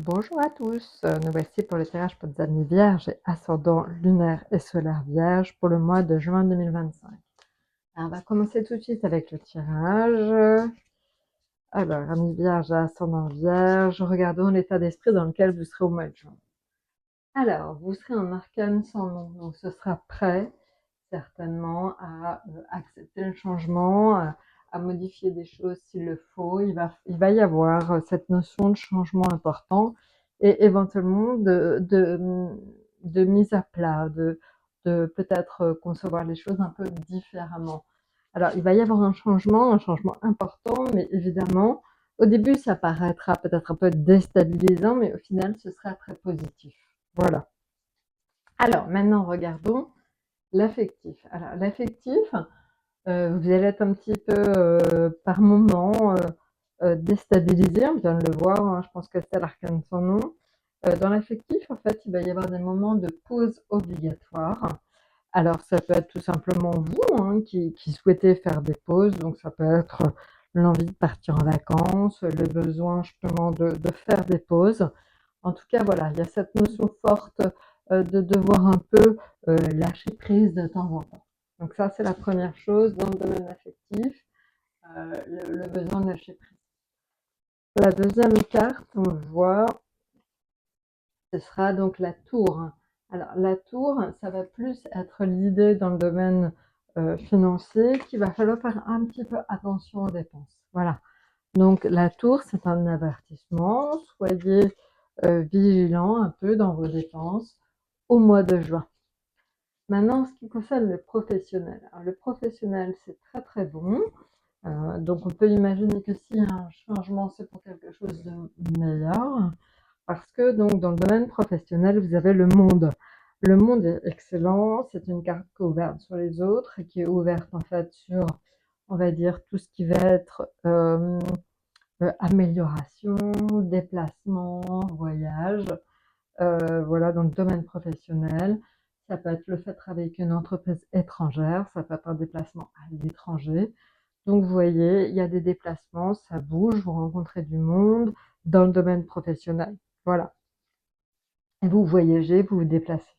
Bonjour à tous, nous voici pour le tirage pour les amis vierges et ascendant lunaire et solaire vierge pour le mois de juin 2025. Alors, on va commencer tout de suite avec le tirage. Alors, amis vierges et ascendant vierge, regardons l'état d'esprit dans lequel vous serez au mois de juin. Alors, vous serez en arcane sans nom, donc ce sera prêt certainement à accepter le changement, à modifier des choses s'il le faut. Il va y avoir cette notion de changement important et éventuellement de mise à plat, de peut-être concevoir les choses un peu différemment. Alors, il va y avoir un changement important, mais évidemment, au début, ça paraîtra peut-être un peu déstabilisant, mais au final, ce sera très positif. Voilà. Alors, maintenant, regardons l'affectif. Alors, l'affectif, vous allez être un petit peu, par moment, déstabilisé, on vient de le voir, hein, je pense que c'est l'arcane sans nom. Dans l'affectif, en fait, il va y avoir des moments de pause obligatoire. Alors, ça peut être tout simplement vous, hein, qui souhaitez faire des pauses, donc ça peut être l'envie de partir en vacances, le besoin justement de faire des pauses. En tout cas, voilà, il y a cette notion forte de devoir un peu lâcher prise de temps en temps. Donc ça, c'est la première chose dans le domaine affectif, le besoin de lâcher prise. La deuxième carte, on voit, ce sera donc la tour. Alors la tour, ça va plus être l'idée dans le domaine financier qu'il va falloir faire un petit peu attention aux dépenses. Voilà. Donc la tour, c'est un avertissement. Soyez vigilant un peu dans vos dépenses au mois de juin. Maintenant, en ce qui concerne le professionnel. Alors, le professionnel, c'est très très bon. Donc on peut imaginer que s'il y a un changement, c'est pour quelque chose de meilleur. Parce que donc dans le domaine professionnel, vous avez le monde. Le monde est excellent, c'est une carte qui est ouverte sur les autres et qui est ouverte en fait sur, on va dire, tout ce qui va être amélioration, déplacement, voyage. Voilà, dans le domaine professionnel. Ça peut être le fait de travailler avec une entreprise étrangère, ça peut être un déplacement à l'étranger. Donc, vous voyez, il y a des déplacements, ça bouge, vous rencontrez du monde dans le domaine professionnel. Voilà. Et vous voyagez, vous vous déplacez.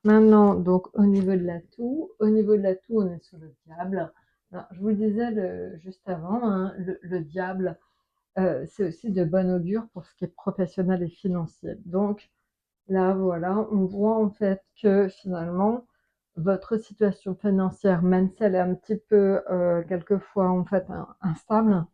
Maintenant, donc, au niveau de l'atout, on est sur le diable. Alors, je vous le disais juste avant, hein, le diable, c'est aussi de bon augure pour ce qui est professionnel et financier. Donc, là, voilà, on voit en fait que finalement, votre situation financière, même si elle est un petit peu, quelquefois, en fait, instable,